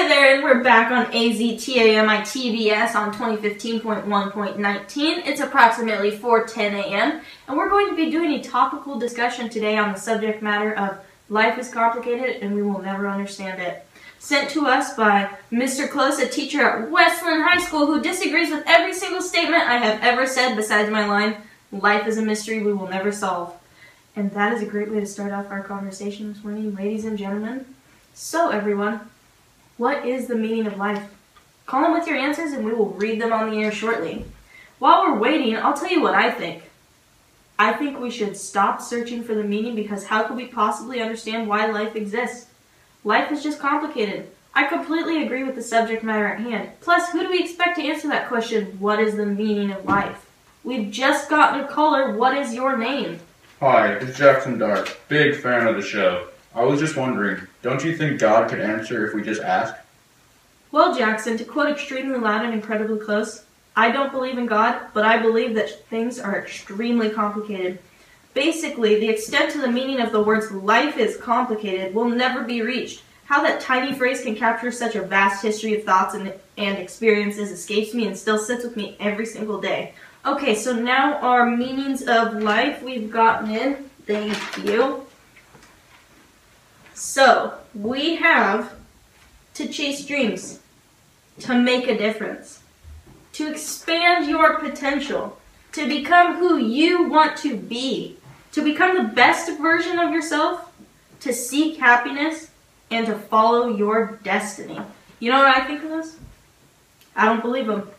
Hi there, and we're back on AZTAMITBS on 2015.1.19. It's approximately 4:10 a.m., and we're going to be doing a topical discussion today on the subject matter of life is complicated and we will never understand it. Sent to us by Mr. Close, a teacher at Westland High School who disagrees with every single statement I have ever said besides my line, "Life is a mystery we will never solve." And that is a great way to start off our conversation this morning, ladies and gentlemen. So everyone, what is the meaning of life? Call in with your answers and we will read them on the air shortly. While we're waiting, I'll tell you what I think. I think we should stop searching for the meaning because how could we possibly understand why life exists? Life is just complicated. I completely agree with the subject matter at hand. Plus, who do we expect to answer that question, what is the meaning of life? We've just gotten a caller. What is your name? Hi, it's Jackson Dark. Big fan of the show. I was just wondering, don't you think God could answer if we just asked? Well, Jackson, to quote extremely loud and incredibly close, I don't believe in God, but I believe that things are extremely complicated. Basically, the extent to the meaning of the words life is complicated will never be reached. How that tiny phrase can capture such a vast history of thoughts and experiences escapes me and still sits with me every single day. Okay, so now our meanings of life we've gotten in. Thank you. So, we have to chase dreams, to make a difference, to expand your potential, to become who you want to be, to become the best version of yourself, to seek happiness, and to follow your destiny. You know what I think of this? I don't believe them.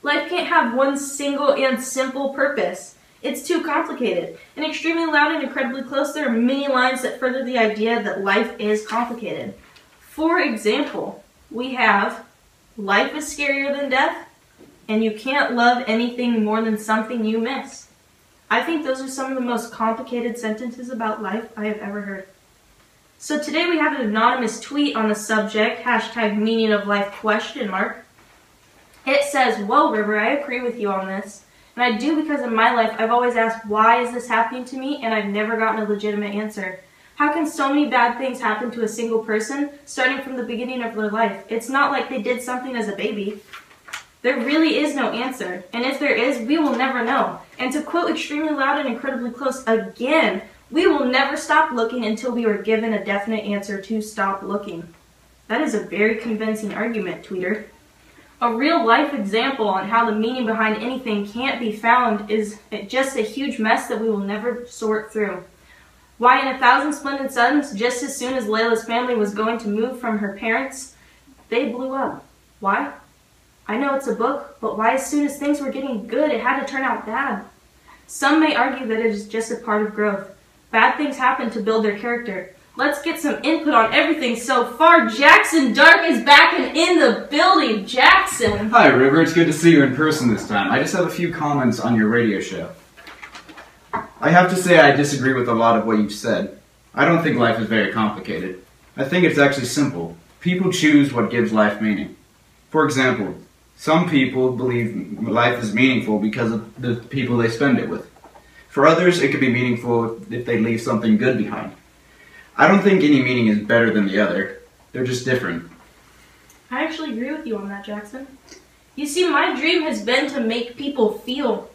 Life can't have one single and simple purpose. It's too complicated. And extremely loud and incredibly close, there are many lines that further the idea that life is complicated. For example, we have, life is scarier than death, and you can't love anything more than something you miss. I think those are some of the most complicated sentences about life I have ever heard. So today we have an anonymous tweet on the subject, #meaningoflife?. It says, "Whoa, River, I agree with you on this. And I do because in my life, I've always asked, why is this happening to me? And I've never gotten a legitimate answer. How can so many bad things happen to a single person, starting from the beginning of their life? It's not like they did something as a baby. There really is no answer. And if there is, we will never know. And to quote extremely loud and incredibly close again, we will never stop looking until we are given a definite answer to stop looking." That is a very convincing argument, tweeter. A real-life example on how the meaning behind anything can't be found is just a huge mess that we will never sort through. Why in 1,000 Splendid Suns, just as soon as Layla's family was going to move from her parents, they blew up. Why? I know it's a book, but why as soon as things were getting good, it had to turn out bad? Some may argue that it is just a part of growth. Bad things happen to build their character. Let's get some input on everything so far. Jackson Dark is back and in the building. Jackson! Hi, River. It's good to see you in person this time. I just have a few comments on your radio show. I have to say I disagree with a lot of what you've said. I don't think life is very complicated. I think it's actually simple. People choose what gives life meaning. For example, some people believe life is meaningful because of the people they spend it with. For others, it could be meaningful if they leave something good behind. I don't think any meaning is better than the other. They're just different. I actually agree with you on that, Jackson. You see, my dream has been to make people feel.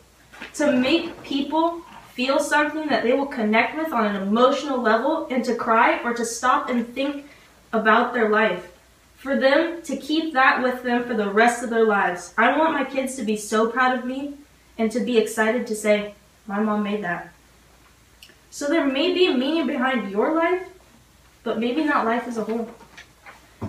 To make people feel something that they will connect with on an emotional level and to cry or to stop and think about their life. For them to keep that with them for the rest of their lives. I want my kids to be so proud of me and to be excited to say, my mom made that. So there may be a meaning behind your life, but maybe not life as a whole.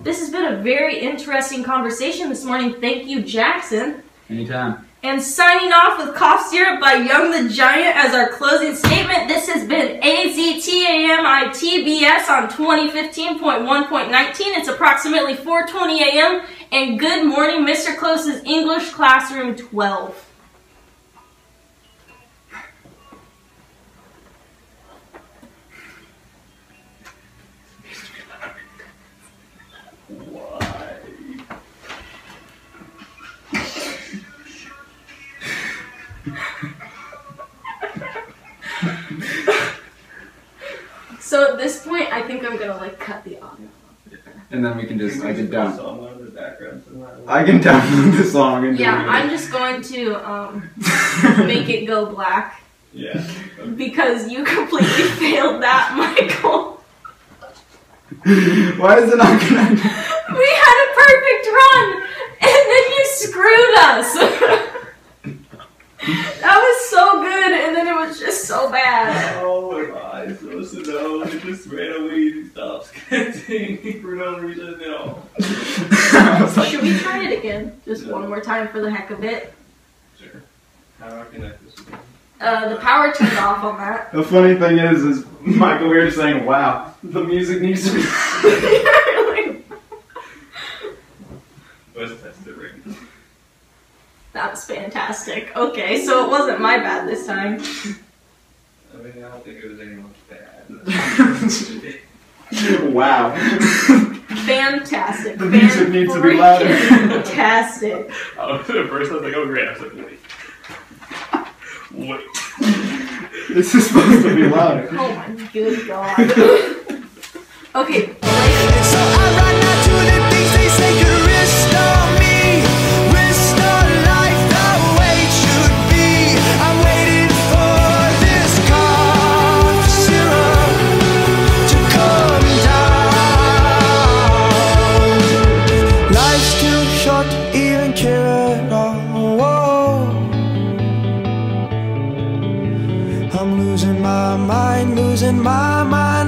This has been a very interesting conversation this morning. Thank you, Jackson. Anytime. And signing off with Cough Syrup by Young the Giant as our closing statement, this has been AZTAMITBS on 2015.1.19. It's approximately 4:20 a.m. And good morning, Mr. Close's English Classroom 12. So at this point, I think I'm gonna cut the audio off. and then we can just, I can Song on the background somehow. I can download the song and Yeah, delete I'm just going to make it go black Yeah. because you completely failed that, Michael. it. Why is it not connected? We had a perfect run, and then you screwed us. That was so good, and then it was just so bad. Oh, am I supposed to know? It just randomly stops connecting for no reason at all. Should we try it again? Just one more time for the heck of it. Sure. How do I connect this again? The power turned off on that. The funny thing is Michael, we were just saying, wow, the music needs to be... Let's test it right now. That was fantastic. Okay, so it wasn't my bad this time. I mean, I don't think it was anyone's bad. Wow. Fantastic. The music needs to be louder. Fantastic. At first I was like, oh great, I was like, wait. This is supposed to be louder. Oh my good god. Okay, So I run out to the things they say could restore me, restore life the way it should be. I'm waiting for this cough syrup to come down. Life's too short to even care at all. I'm losing my mind, losing my mind.